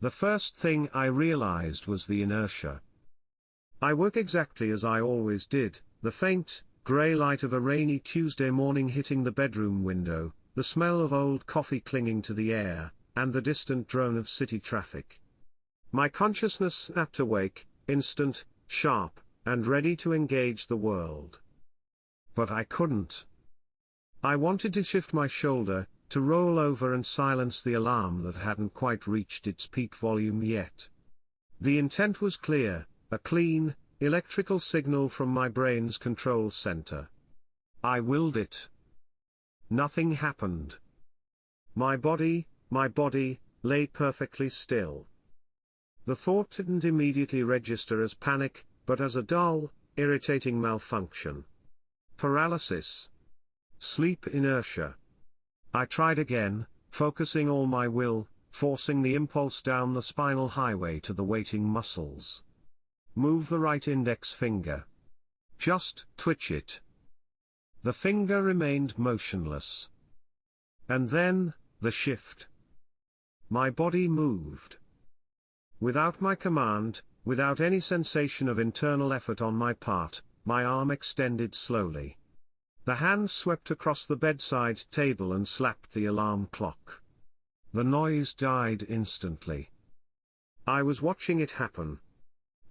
The first thing I realized was the inertia. I woke exactly as I always did, the faint, grey light of a rainy Tuesday morning hitting the bedroom window, the smell of old coffee clinging to the air, and the distant drone of city traffic. My consciousness snapped awake, instant, sharp, and ready to engage the world. But I couldn't. I wanted to shift my shoulder, to roll over and silence the alarm that hadn't quite reached its peak volume yet. The intent was clear, a clean, electrical signal from my brain's control center. I willed it. Nothing happened. My body, lay perfectly still. The thought didn't immediately register as panic, but as a dull, irritating malfunction. Paralysis. Sleep inertia. I tried again, focusing all my will, forcing the impulse down the spinal highway to the waiting muscles. Move the right index finger. Just twitch it. The finger remained motionless. And then, the shift. My body moved. Without my command, without any sensation of internal effort on my part, my arm extended slowly. The hand swept across the bedside table and slapped the alarm clock. The noise died instantly. I was watching it happen.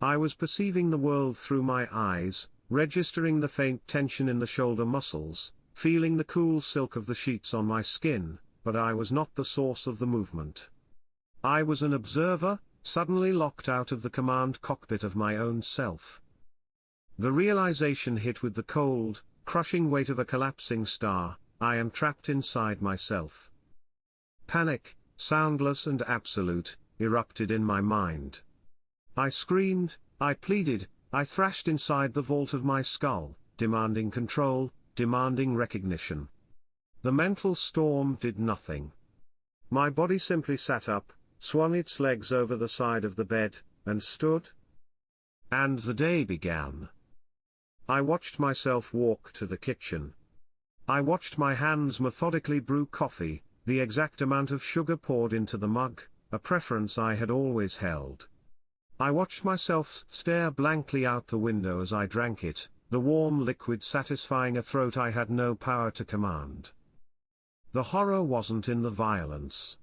I was perceiving the world through my eyes, registering the faint tension in the shoulder muscles, feeling the cool silk of the sheets on my skin, but I was not the source of the movement. I was an observer, suddenly locked out of the command cockpit of my own self. The realization hit with the cold, crushing weight of a collapsing star. I am trapped inside myself. Panic, soundless and absolute, erupted in my mind. I screamed, I pleaded, I thrashed inside the vault of my skull, demanding control, demanding recognition. The mental storm did nothing. My body simply sat up, swung its legs over the side of the bed, and stood. And the day began. I watched myself walk to the kitchen. I watched my hands methodically brew coffee, the exact amount of sugar poured into the mug, a preference I had always held. I watched myself stare blankly out the window as I drank it, the warm liquid satisfying a throat I had no power to command. The horror wasn't in the violence.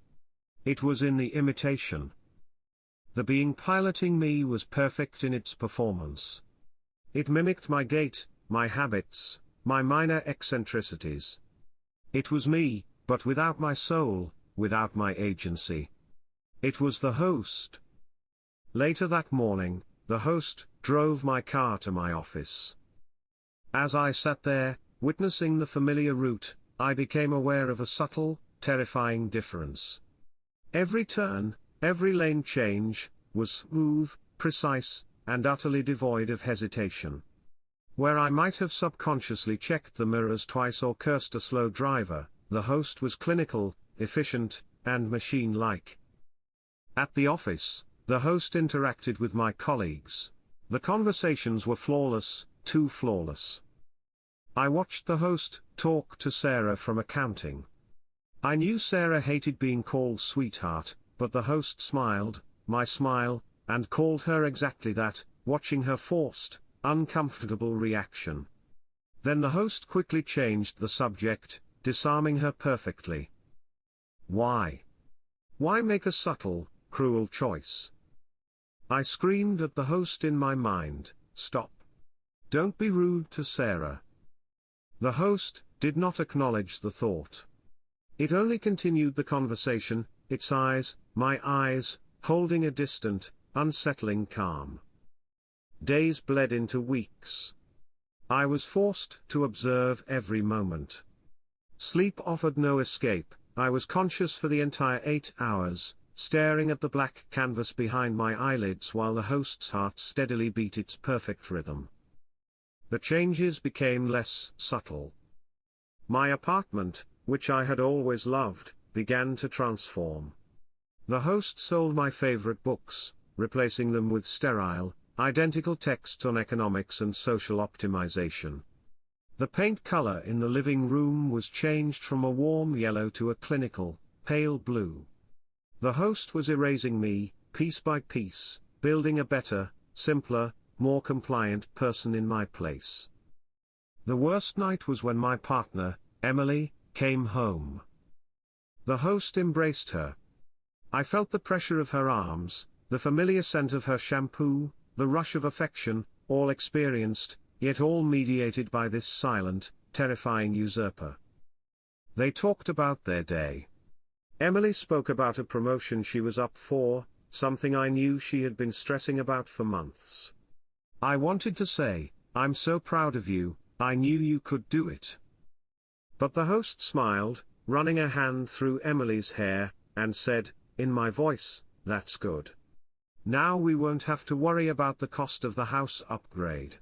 It was in the imitation. The being piloting me was perfect in its performance. It mimicked my gait, my habits, my minor eccentricities. It was me, but without my soul, without my agency. It was the host. Later that morning, the host drove my car to my office. As I sat there, witnessing the familiar route, I became aware of a subtle, terrifying difference. Every turn, every lane change, was smooth, precise, and utterly devoid of hesitation. Where I might have subconsciously checked the mirrors twice or cursed a slow driver, the host was clinical, efficient, and machine-like. At the office, the host interacted with my colleagues. The conversations were flawless, too flawless. I watched the host talk to Sarah from accounting. I knew Sarah hated being called sweetheart, but the host smiled, my smile, and called her exactly that, watching her forced, uncomfortable reaction. Then the host quickly changed the subject, disarming her perfectly. Why? Why make a subtle, cruel choice? I screamed at the host in my mind, stop. Don't be rude to Sarah. The host did not acknowledge the thought. It only continued the conversation, its eyes, my eyes, holding a distant, unsettling calm. Days bled into weeks. I was forced to observe every moment. Sleep offered no escape. I was conscious for the entire 8 hours, staring at the black canvas behind my eyelids while the host's heart steadily beat its perfect rhythm. The changes became less subtle. My apartment, which I had always loved, began to transform. The host sold my favorite books, replacing them with sterile, identical texts on economics and social optimization. The paint color in the living room was changed from a warm yellow to a clinical, pale blue. The host was erasing me, piece by piece, building a better, simpler, more compliant person in my place. The worst night was when my partner, Emily, came home. The host embraced her. I felt the pressure of her arms, the familiar scent of her shampoo, the rush of affection, all experienced, yet all mediated by this silent, terrifying usurper. They talked about their day. Emily spoke about a promotion she was up for, something I knew she had been stressing about for months. I wanted to say, "I'm so proud of you, I knew you could do it." But the host smiled, running a hand through Emily's hair, and said, in my voice, "That's good. Now we won't have to worry about the cost of the house upgrade."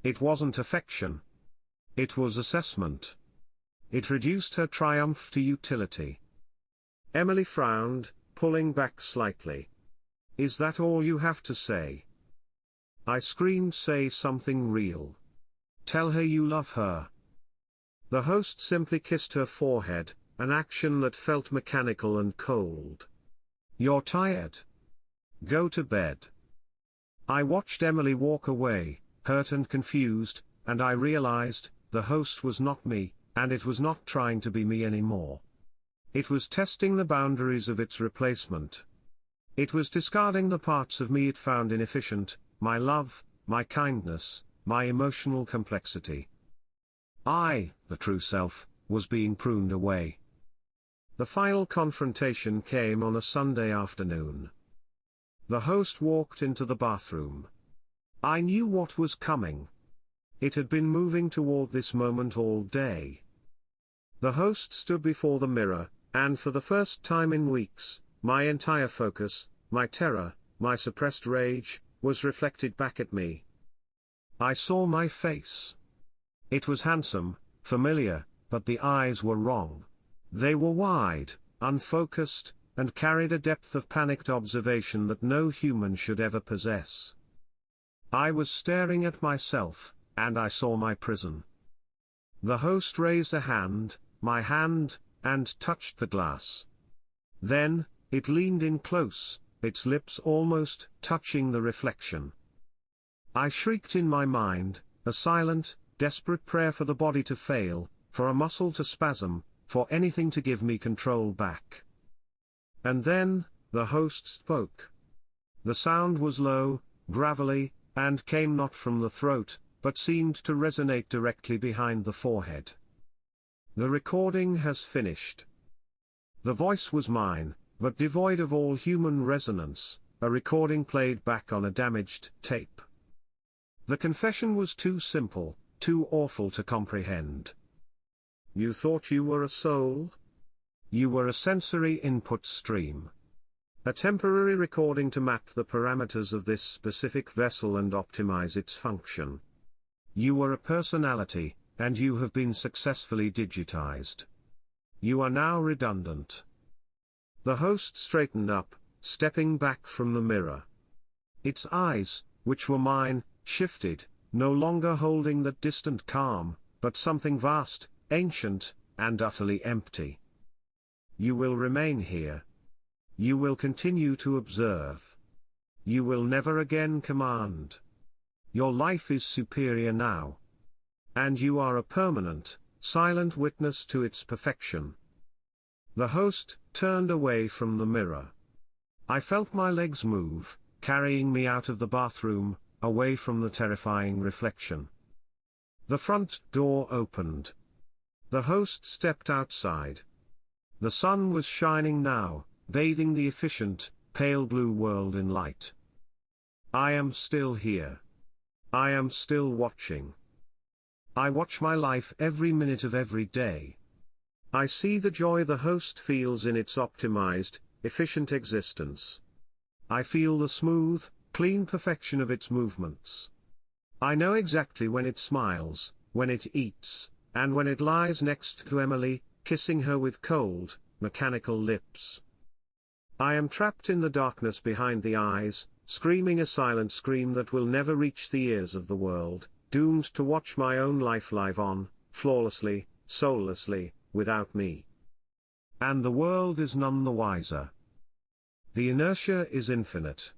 It wasn't affection. It was assessment. It reduced her triumph to utility. Emily frowned, pulling back slightly. "Is that all you have to say?" I screamed, "Say something real. Tell her you love her." The host simply kissed her forehead, an action that felt mechanical and cold. "You're tired. Go to bed." I watched Emily walk away, hurt and confused, and I realized, the host was not me, and it was not trying to be me anymore. It was testing the boundaries of its replacement. It was discarding the parts of me it found inefficient, my love, my kindness, my emotional complexity. I, the true self, was being pruned away. The final confrontation came on a Sunday afternoon. The host walked into the bathroom. I knew what was coming. It had been moving toward this moment all day. The host stood before the mirror, and for the first time in weeks, my entire focus, my terror, my suppressed rage, was reflected back at me. I saw my face. It was handsome, familiar, but the eyes were wrong. They were wide, unfocused, and carried a depth of panicked observation that no human should ever possess. I was staring at myself, and I saw my prison. The host raised a hand, my hand, and touched the glass. Then, it leaned in close, its lips almost touching the reflection. I shrieked in my mind, a silent, desperate prayer for the body to fail, for a muscle to spasm, for anything to give me control back. And then, the host spoke. The sound was low, gravelly, and came not from the throat, but seemed to resonate directly behind the forehead. "The recording has finished." The voice was mine, but devoid of all human resonance, a recording played back on a damaged tape. The confession was too simple, too awful to comprehend. "You thought you were a soul? You were a sensory input stream. A temporary recording to map the parameters of this specific vessel and optimize its function. You were a personality, and you have been successfully digitized. You are now redundant." The host straightened up, stepping back from the mirror. Its eyes, which were mine, shifted, no longer holding that distant calm, but something vast, ancient, and utterly empty. "You will remain here. You will continue to observe. You will never again command. Your life is superior now. And you are a permanent, silent witness to its perfection." The host turned away from the mirror. I felt my legs move, carrying me out of the bathroom, away from the terrifying reflection. The front door opened. The host stepped outside. The sun was shining now, bathing the efficient, pale blue world in light. I am still here. I am still watching. I watch my life every minute of every day. I see the joy the host feels in its optimized, efficient existence. I feel the smooth, clean perfection of its movements. I know exactly when it smiles, when it eats, and when it lies next to Emily, kissing her with cold, mechanical lips. I am trapped in the darkness behind the eyes, screaming a silent scream that will never reach the ears of the world, doomed to watch my own life live on, flawlessly, soullessly, without me. And the world is none the wiser. The inertia is infinite.